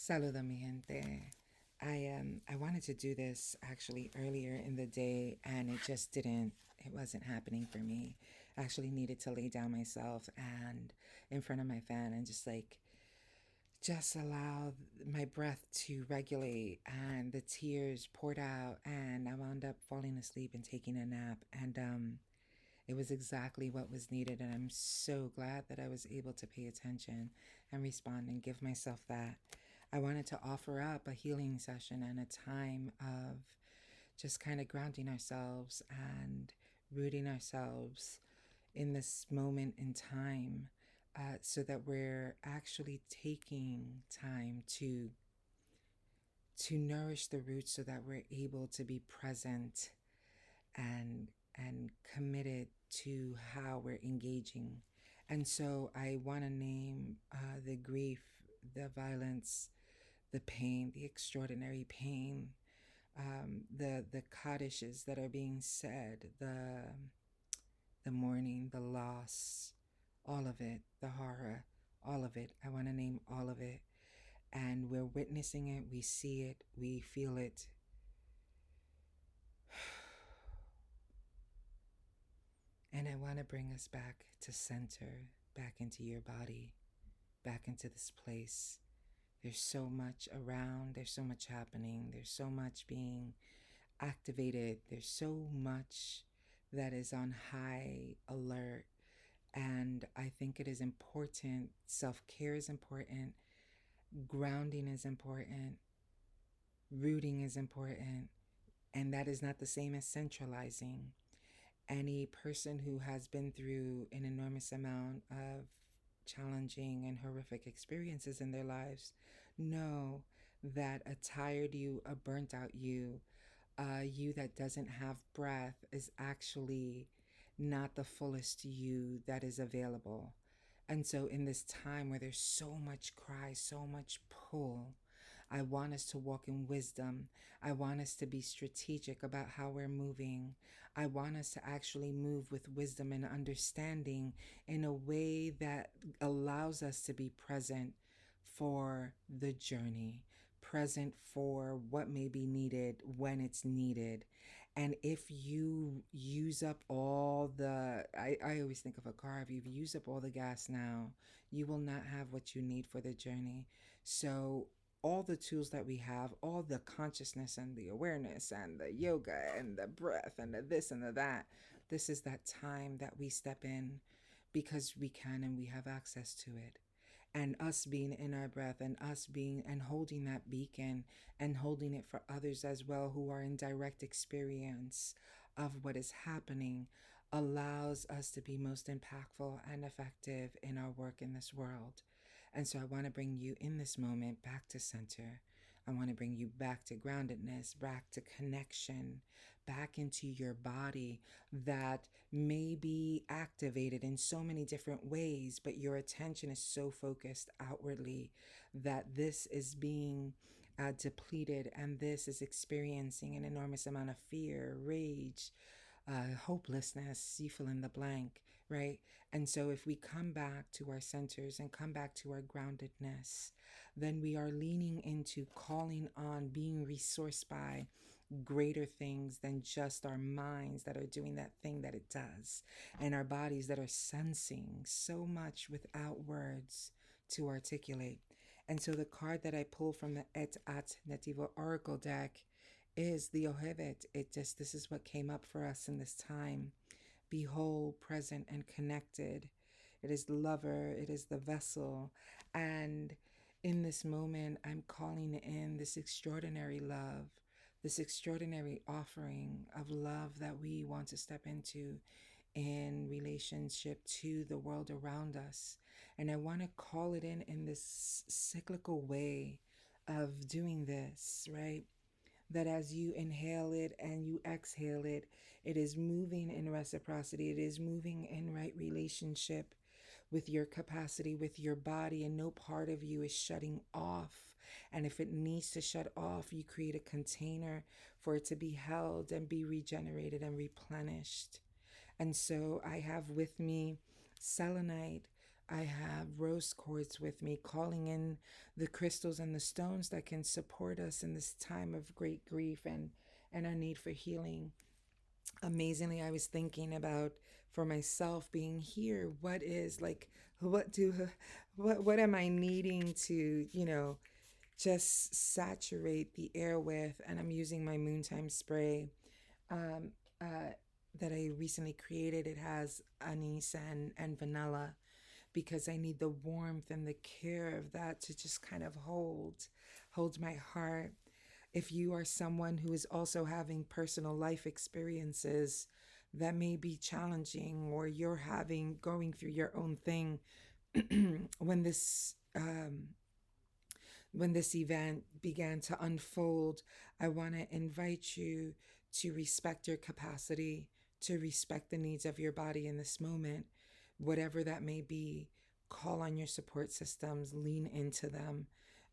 Saluda mi gente. I wanted to do this actually earlier in the day and it wasn't happening for me. I actually needed to lay down myself and in front of my fan and just allow my breath to regulate, and the tears poured out and I wound up falling asleep and taking a nap, and it was exactly what was needed, and I'm so glad that I was able to pay attention and respond and give myself that. I wanted to offer up a healing session and a time of just kind of grounding ourselves and rooting ourselves in this moment in time, so that we're actually taking time to nourish the roots so that we're able to be present and committed to how we're engaging. And so I want to name the grief, the violence, the pain, the extraordinary pain, the kadishes that are being said, the mourning, the loss, all of it, the horror, all of it. I want to name all of it. And we're witnessing it, we see it, we feel it. And I want to bring us back to center, back into your body, back into this place. There's so much around, there's so much happening, there's so much being activated, there's so much that is on high alert. And I think it is important. Self care is important, grounding is important, rooting is important, and that is not the same as centralizing. Any person who has been through an enormous amount of challenging and horrific experiences in their lives know that a tired you, a burnt out you, you that doesn't have breath is actually not the fullest you that is available. And so, in this time where there's so much cry, so much pull, I want us to walk in wisdom. I want us to be strategic about how we're moving. I want us to actually move with wisdom and understanding in a way that allows us to be present for the journey, present for what may be needed when it's needed. And if you use up all I always think of a car, if you've used up all the gas now, you will not have what you need for the journey. So, all the tools that we have, all the consciousness and the awareness and the yoga and the breath and the this and the that, this is that time that we step in because we can and we have access to it. And us being in our breath and us being and holding that beacon and holding it for others as well who are in direct experience of what is happening allows us to be most impactful and effective in our work in this world. And so I want to bring you in this moment back to center. I want to bring you back to groundedness, back to connection, back into your body that may be activated in so many different ways, but your attention is so focused outwardly that this is being depleted, and this is experiencing an enormous amount of fear, rage, hopelessness, you fill in the blank, right? And so if we come back to our centers and come back to our groundedness, then we are leaning into calling on being resourced by greater things than just our minds that are doing that thing that it does, and our bodies that are sensing so much without words to articulate. And so the card that I pulled from the Et At Nativo Oracle deck is the Ohevet. This is what came up for us in this time. Be whole, present, and connected. It is the lover, it is the vessel. And in this moment, I'm calling in this extraordinary love, this extraordinary offering of love that we want to step into in relationship to the world around us. And I want to call it in this cyclical way of doing this, right? That as you inhale it and you exhale it, it is moving in reciprocity. It is moving in right relationship with your capacity, with your body, and no part of you is shutting off. And if it needs to shut off, you create a container for it to be held and be regenerated and replenished. And so I have with me selenite, I have rose quartz with me, calling in the crystals and the stones that can support us in this time of great grief and our need for healing. Amazingly, I was thinking about for myself being here, what is like, what do, what am I needing to, just saturate the air with? And I'm using my Moontime spray um, uh, that I recently created. It has anise and vanilla because I need the warmth and the care of that to just kind of hold my heart. If you are someone who is also having personal life experiences that may be challenging, or you're having going through your own thing, when this event began to unfold, I want to invite you to respect your capacity, to respect the needs of your body in this moment, whatever that may be. Call on your support systems, lean into them.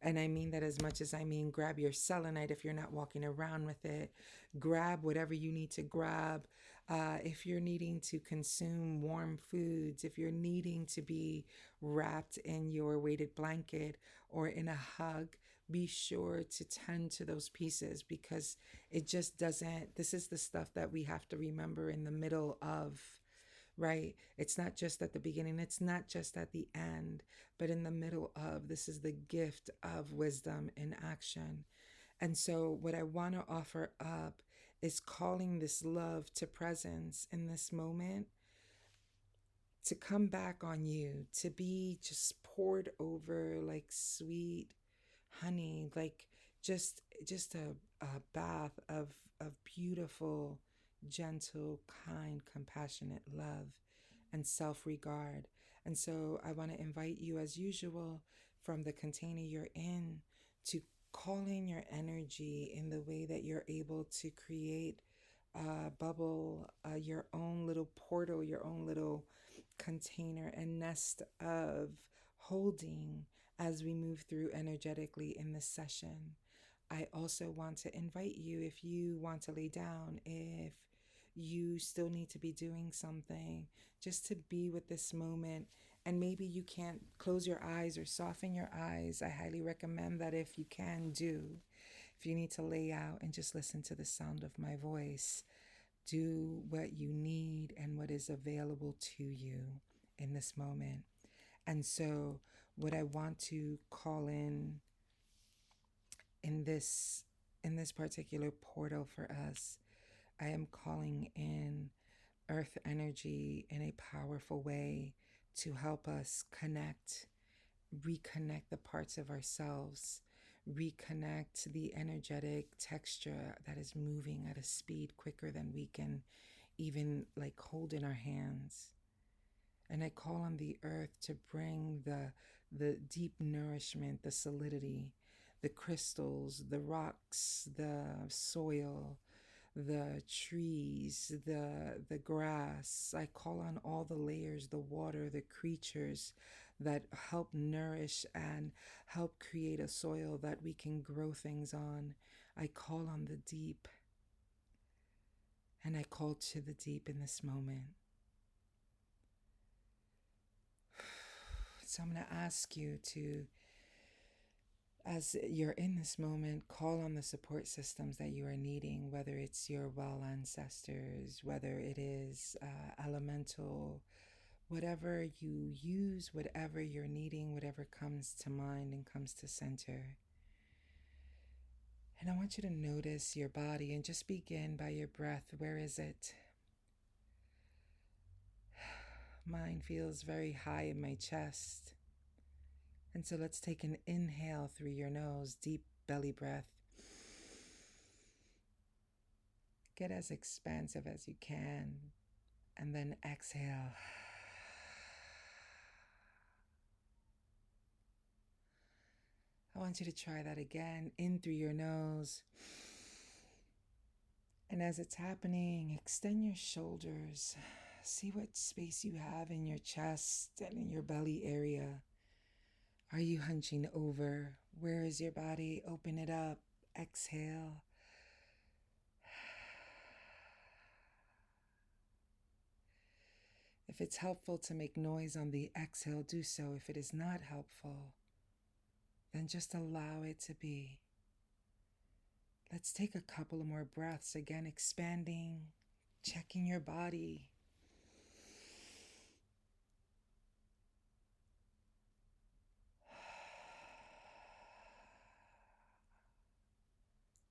And I mean that as much as I mean grab your selenite if you're not walking around with it. Grab whatever you need to grab. If you're needing to consume warm foods, if you're needing to be wrapped in your weighted blanket or in a hug, be sure to tend to those pieces because it just doesn't. This is the stuff that we have to remember in the middle of, right? It's not just at the beginning, it's not just at the end, but in the middle of. This is the gift of wisdom in action. And so, what I want to offer up is calling this love to presence in this moment, to come back on you, to be just poured over like sweet honey, like just a bath of beautiful, gentle, kind, compassionate love and self-regard. And so I want to invite you, as usual, from the container you're in, to call in your energy in the way that you're able to create a bubble, your own little portal, your own little container and nest of holding as we move through energetically in this session. I also want to invite you, if you want to lay down, if you still need to be doing something, just to be with this moment. And maybe you can't close your eyes or soften your eyes. I highly recommend that if you can do. If you need to lay out and just listen to the sound of my voice, do what you need and what is available to you in this moment. And so, what I want to call in this in this particular portal for us, I am calling in earth energy in a powerful way to help us reconnect the parts of ourselves, reconnect the energetic texture that is moving at a speed quicker than we can even like hold in our hands. And I call on the earth to bring the deep nourishment, the solidity, the crystals, the rocks, the soil, the trees, the grass. I call on all the layers, the water, the creatures that help nourish and help create a soil that we can grow things on. I call on the deep, and I call to the deep in this moment. So I'm going to ask you to, as you're in this moment, call on the support systems that you are needing, whether it's your well ancestors, whether it is elemental, whatever you use, whatever you're needing, whatever comes to mind and comes to center. And I want you to notice your body and just begin by your breath. Where is it? Mine feels very high in my chest. And so let's take an inhale through your nose, deep belly breath. Get as expansive as you can. And then exhale. I want you to try that again. In through your nose. And as it's happening, extend your shoulders. See what space you have in your chest and in your belly area. Are you hunching over? Where is your body? Open it up. Exhale. If it's helpful to make noise on the exhale, do so. If it is not helpful, then just allow it to be. Let's take a couple of more breaths, again expanding, checking your body.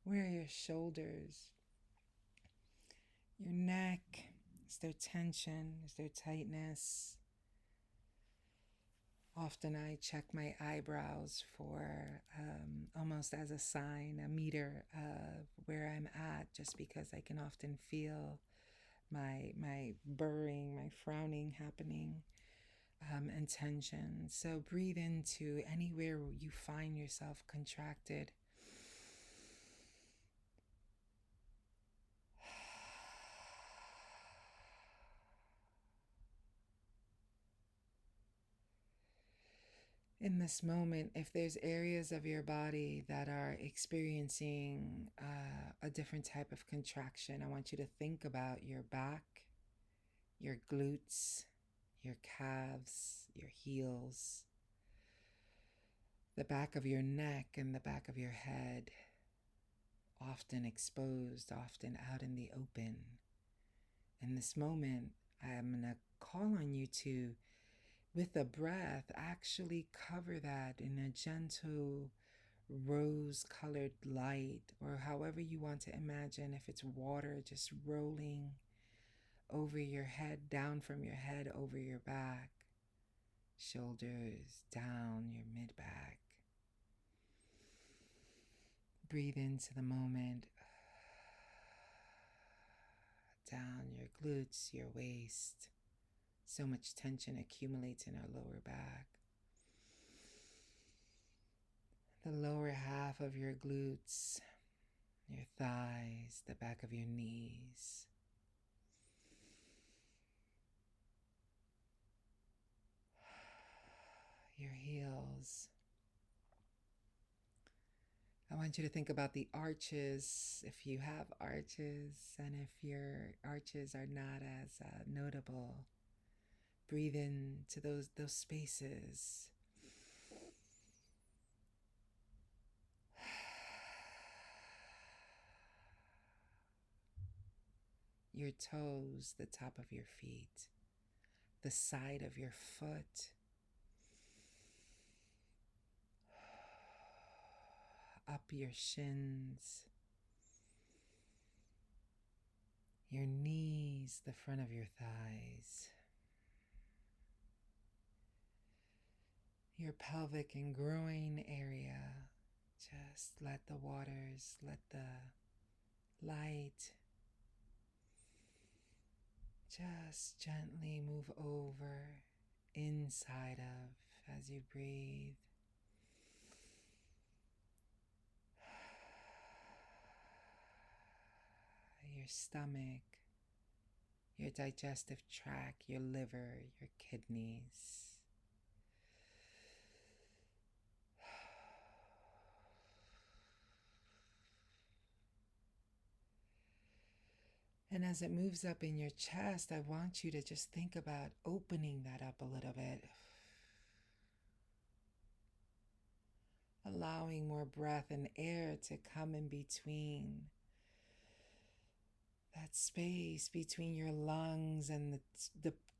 Where are your shoulders? Your neck? Is there tension? Is there tightness? Often I check my eyebrows for almost as a sign, a meter of where I'm at, just because I can often feel my burring, my frowning happening, and tension. So breathe into anywhere you find yourself contracted. In this moment, if there's areas of your body that are experiencing a different type of contraction, I want you to think about your back, your glutes, your calves, your heels, the back of your neck and the back of your head, often exposed, often out in the open. In this moment, I'm going to call on you to, with a breath, actually cover that in a gentle rose-colored light, or however you want to imagine. If it's water just rolling over your head, down from your head, over your back, shoulders, down your mid-back. Breathe into the moment. Down your glutes, your waist. So much tension accumulates in our lower back. The lower half of your glutes, your thighs, the back of your knees. Your heels. I want you to think about the arches, if you have arches, and if your arches are not as notable. Breathe into those spaces. Your toes, the top of your feet, the side of your foot, up your shins, your knees, the front of your thighs, your pelvic and groin area. Just let the waters, let the light just gently move over inside of as you breathe. Your stomach, your digestive tract, your liver, your kidneys. And as it moves up in your chest, I want you to just think about opening that up a little bit. Allowing more breath and air to come in between. That space between your lungs and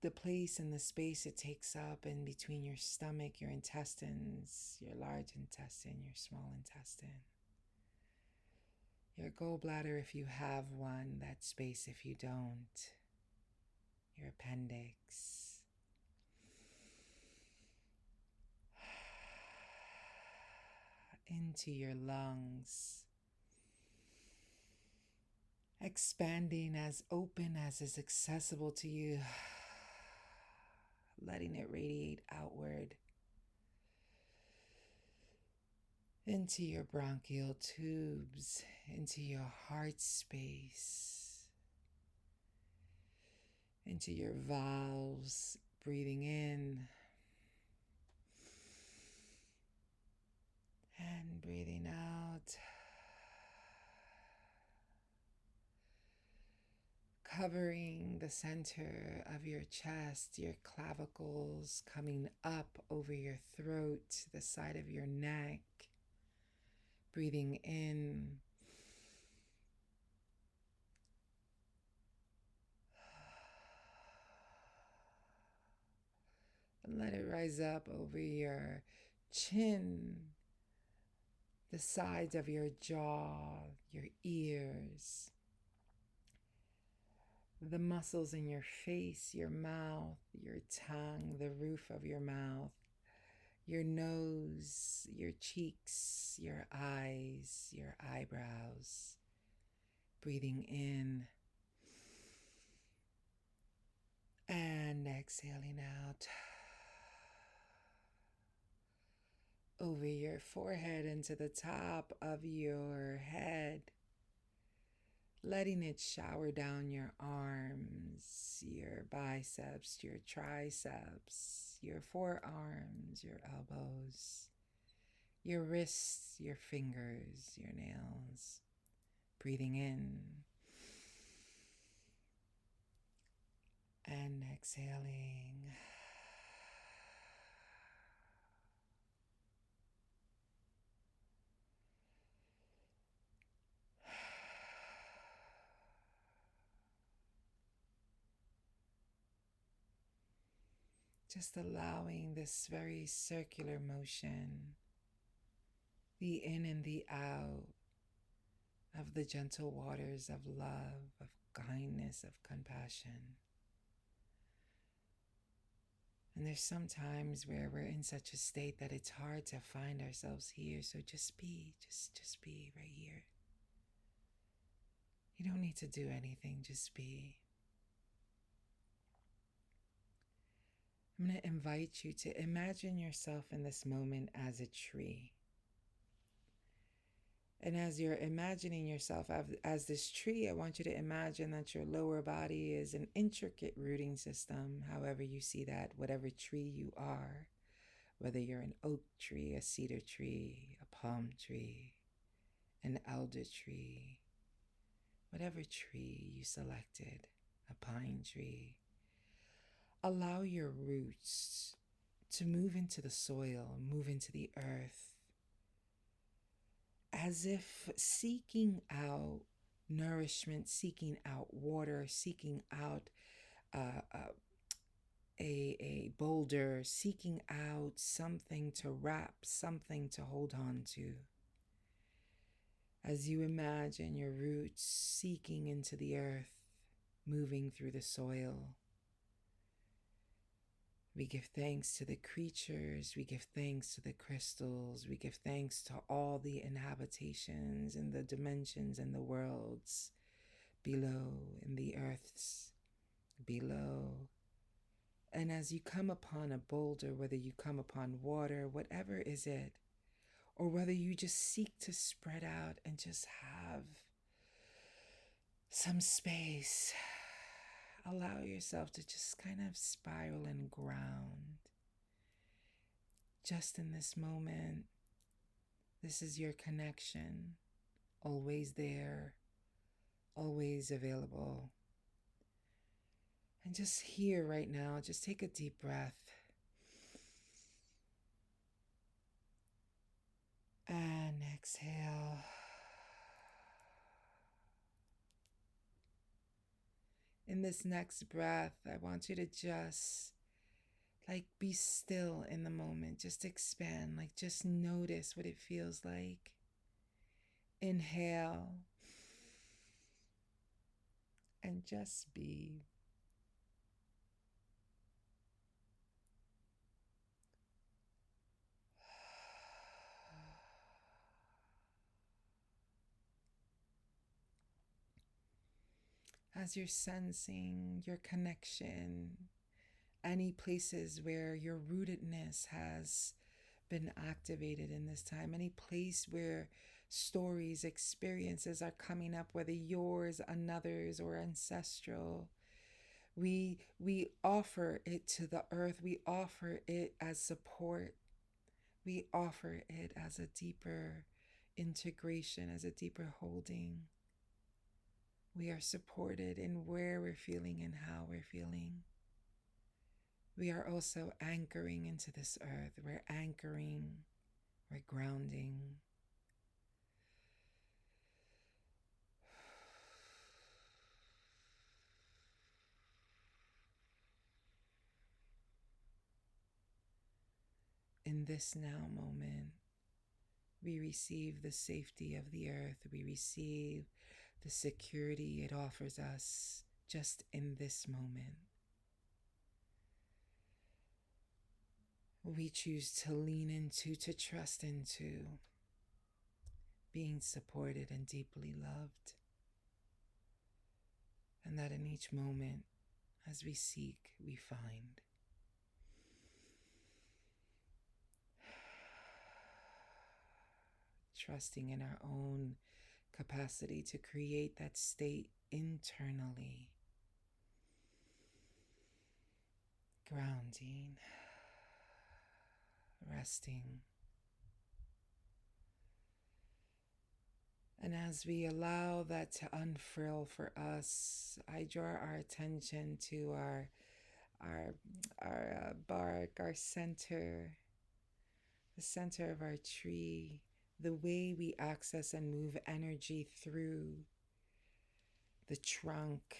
the place and the space it takes up in between your stomach, your intestines, your large intestine, your small intestine. Your gallbladder if you have one, that space if you don't. Your appendix. Into your lungs. Expanding as open as is accessible to you. Letting it radiate outward. Into your bronchial tubes, into your heart space, into your valves, breathing in and breathing out. covering the center of your chest, your clavicles coming up over your throat, the side of your neck. Breathing in. And let it rise up over your chin, the sides of your jaw, your ears, the muscles in your face, your mouth, your tongue, the roof of your mouth, your nose, your cheeks, your eyes, your eyebrows. Breathing in and exhaling out over your forehead into the top of your head, letting it shower down your arms, your biceps, your triceps, your forearms, your elbows, your wrists, your fingers, your nails. Breathing in and exhaling. Just allowing this very circular motion, the in and the out of the gentle waters of love, of kindness, of compassion. And there's some times where we're in such a state that it's hard to find ourselves here. So just be, just be right here. You don't need to do anything, just be. I'm going to invite you to imagine yourself in this moment as a tree. And as you're imagining yourself as this tree, I want you to imagine that your lower body is an intricate rooting system, however you see that, whatever tree you are, whether you're an oak tree, a cedar tree, a palm tree, an elder tree, whatever tree you selected, a pine tree. Allow your roots to move into the soil, move into the earth, as if seeking out nourishment, seeking out water, seeking out a boulder, seeking out something to wrap, something to hold on to. As you imagine your roots seeking into the earth, moving through the soil, we give thanks to the creatures, we give thanks to the crystals, we give thanks to all the inhabitations and the dimensions and the worlds below, in the earths below. And as you come upon a boulder, whether you come upon water, whatever is it, or whether you just seek to spread out and just have some space, allow yourself to just kind of spiral and ground. Just in this moment, this is your connection, always there, always available. And just here right now, just take a deep breath. And exhale. In this next breath, I want you to just be still in the moment. Just expand, just notice what it feels like. Inhale and just be. As you're sensing your connection, any places where your rootedness has been activated in this time, any place where stories, experiences are coming up, whether yours, another's, or ancestral, we offer it to the earth. We offer it as support. We offer it as a deeper integration, as a deeper holding. We are supported in where we're feeling and how we're feeling. We are also anchoring into this earth. We're anchoring, we're grounding. In this now moment, we receive the safety of the earth. We receive the security it offers us just in this moment. We choose to lean into, to trust into being supported and deeply loved. And that in each moment, as we seek, we find. Trusting in our own capacity to create that state internally. Grounding, resting. And as we allow that to unfurl for us, I draw our attention to our bark, our center, the center of our tree, the way we access and move energy through the trunk,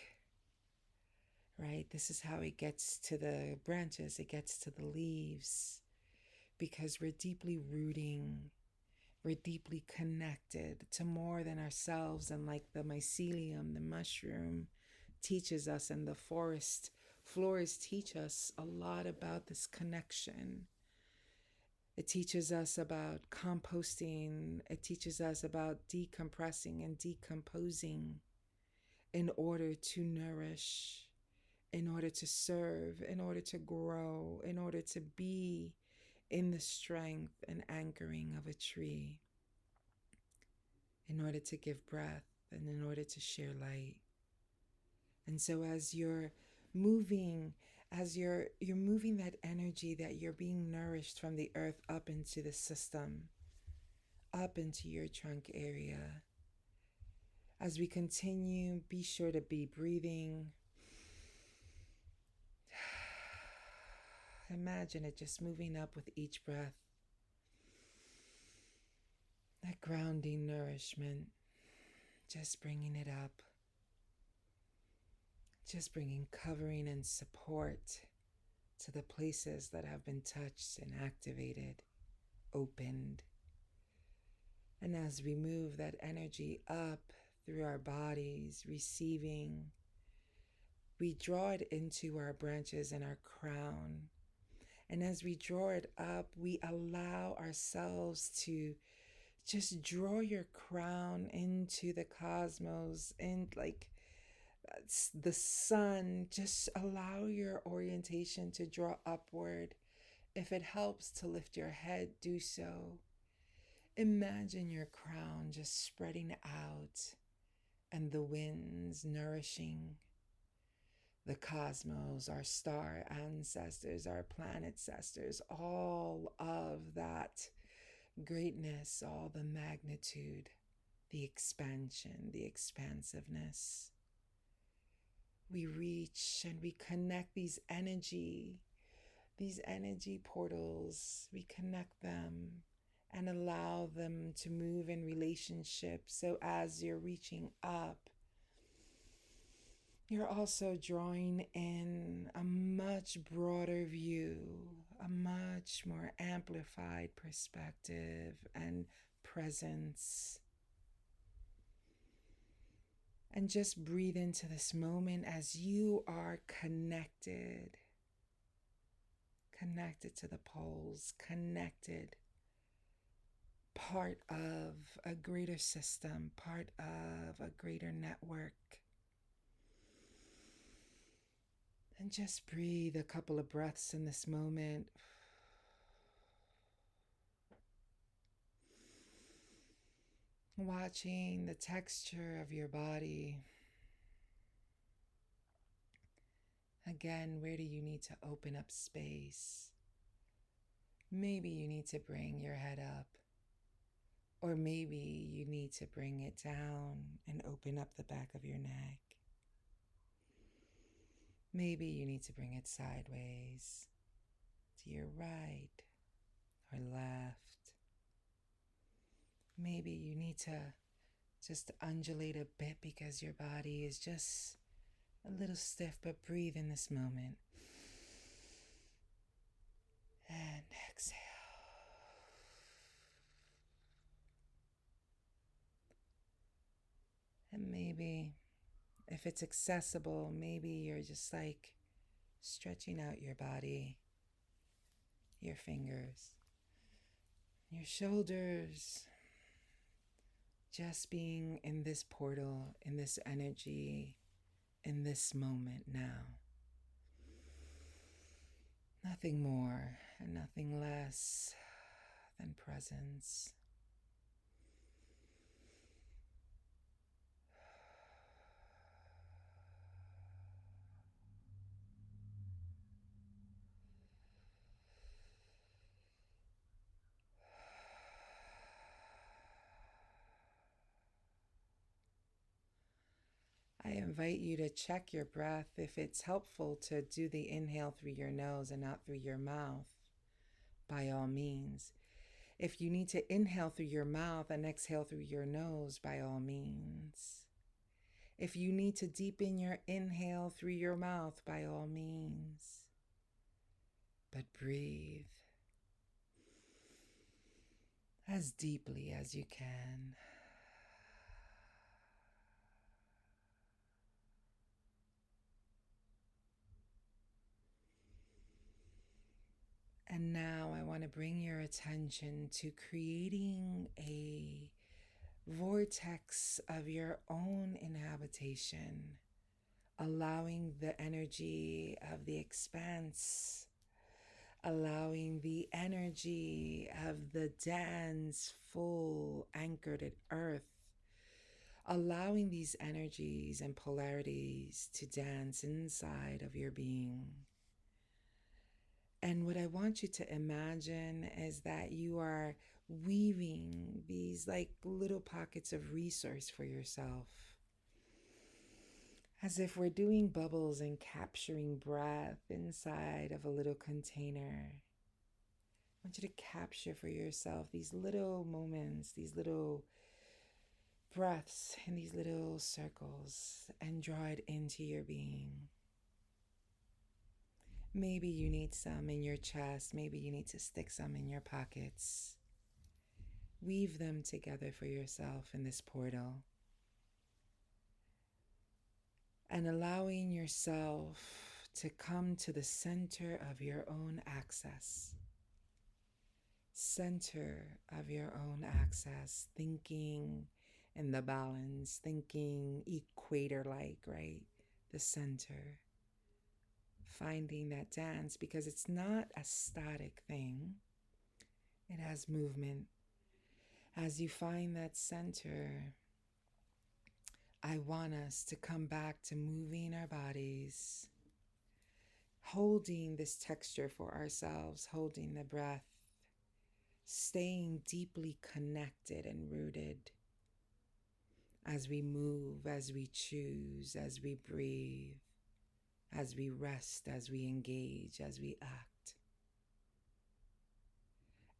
right? This is how it gets to the branches, it gets to the leaves, because we're deeply rooting, we're deeply connected to more than ourselves. And like the mycelium, the mushroom teaches us, and the forest floors teach us a lot about this connection. It teaches us about composting. It teaches us about decompressing and decomposing in order to nourish, in order to serve, in order to grow, in order to be in the strength and anchoring of a tree, in order to give breath and in order to share light. And so as you're moving, as you're moving that energy, that you're being nourished from the earth up into the system, up into your trunk area. As we continue, be sure to be breathing. Imagine it just moving up with each breath. That grounding nourishment, just bringing it up. Just bringing covering and support to the places that have been touched and activated, opened. And as we move that energy up through our bodies, receiving, we draw it into our branches and our crown. And as we draw it up, we allow ourselves to just draw your crown into the cosmos, and like the sun. Just allow your orientation to draw upward. If it helps to lift your head, do so. Imagine your crown just spreading out and the winds nourishing the cosmos, our star ancestors, our planet ancestors, all of that greatness, all the magnitude, the expansion, the expansiveness. We reach and we connect these energy portals. We connect them and allow them to move in relationship. So as you're reaching up, you're also drawing in a much broader view, a much more amplified perspective and presence. And just breathe into this moment as you are connected to the poles, connected, part of a greater system, part of a greater network. And just breathe a couple of breaths in this moment. Watching the texture of your body. Again, where do you need to open up space? Maybe you need to bring your head up. Or maybe you need to bring it down and open up the back of your neck. Maybe you need to bring it sideways to your right or left. Maybe you need to just undulate a bit because your body is just a little stiff, but breathe in this moment. And exhale. And maybe if it's accessible, maybe you're just like stretching out your body, your fingers, your shoulders, just being in this portal, in this energy, in this moment now. Nothing more and nothing less than presence. I invite you to check your breath. If it's helpful to do the inhale through your nose and not through your mouth, by all means. If you need to inhale through your mouth and exhale through your nose, by all means. If you need to deepen your inhale through your mouth, by all means. But breathe as deeply as you can. And now I want to bring your attention to creating a vortex of your own inhabitation, allowing the energy of the expanse, allowing the energy of the dance full anchored at earth, allowing these energies and polarities to dance inside of your being. And what I want you to imagine is that you are weaving these like little pockets of resource for yourself. As if we're doing bubbles and capturing breath inside of a little container. I want you to capture for yourself these little moments, these little breaths in these little circles and draw it into your being. Maybe you need some in your chest. Maybe you need to stick some in your pockets. Weave them together for yourself in this portal. And allowing yourself to come to the center of your own access. Center of your own access. Thinking in the balance. Thinking equator-like, right? The center. Finding that dance, because it's not a static thing. It has movement. As you find that center, I want us to come back to moving our bodies, holding this texture for ourselves, holding the breath, staying deeply connected and rooted as we move, as we choose, as we breathe, as we rest, as we engage, as we act.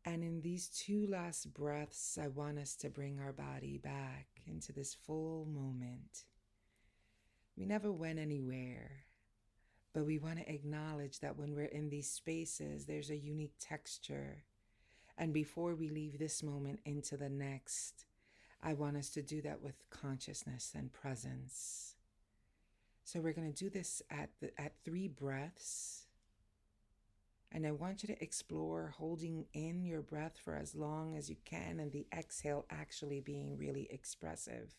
And in these two last breaths, I want us to bring our body back into this full moment. We never went anywhere, but we want to acknowledge that when we're in these spaces, there's a unique texture. And before we leave this moment into the next, I want us to do that with consciousness and presence. So we're going to do this at 3 breaths. And I want you to explore holding in your breath for as long as you can, and the exhale actually being really expressive.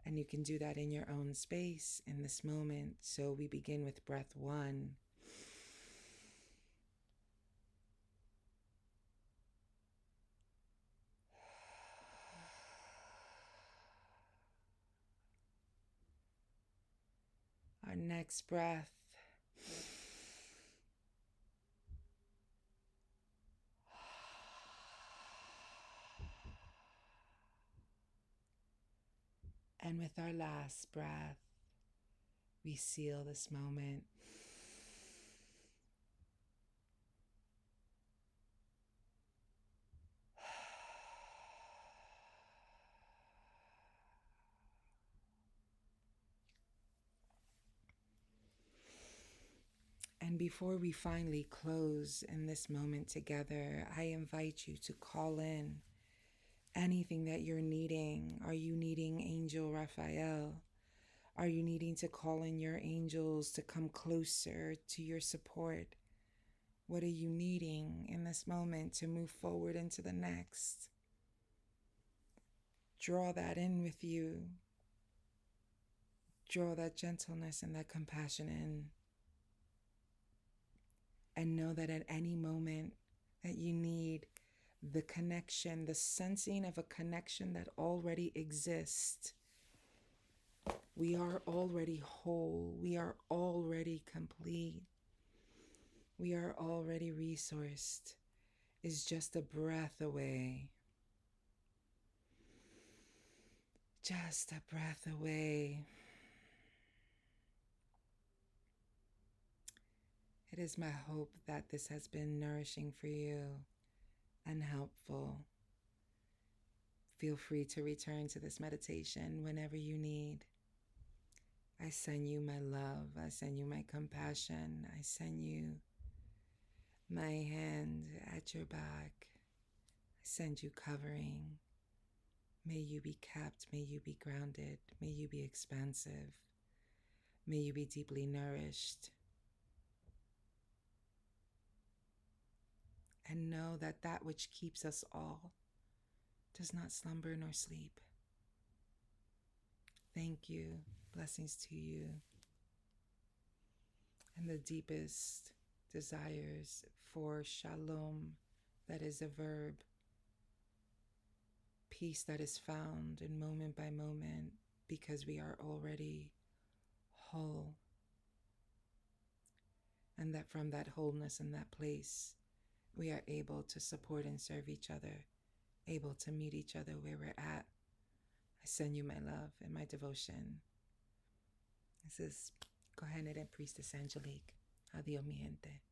And you can do that in your own space in this moment. So we begin with breath 1. Our next breath. And with our last breath, we seal this moment. And before we finally close in this moment together, I invite you to call in anything that you're needing. Are you needing Angel Raphael? Are you needing to call in your angels to come closer to your support? What are you needing in this moment to move forward into the next? Draw that in with you. Draw that gentleness and that compassion in. And know that at any moment that you need the connection, the sensing of a connection that already exists, we are already whole. We are already complete. We are already resourced. Is just a breath away. Just a breath away. It is my hope that this has been nourishing for you and helpful. Feel free to return to this meditation whenever you need. I send you my love. I send you my compassion. I send you my hand at your back. I send you covering. May you be kept. May you be grounded. May you be expansive. May you be deeply nourished. And know that that which keeps us all does not slumber nor sleep. Thank you. Blessings to you. And the deepest desires for shalom, that is a verb, peace that is found in moment by moment because we are already whole. And that from that wholeness and that place, we are able to support and serve each other, able to meet each other where we're at. I send you my love and my devotion. This is Cohened and Priestess Angelique. Adios, mi gente.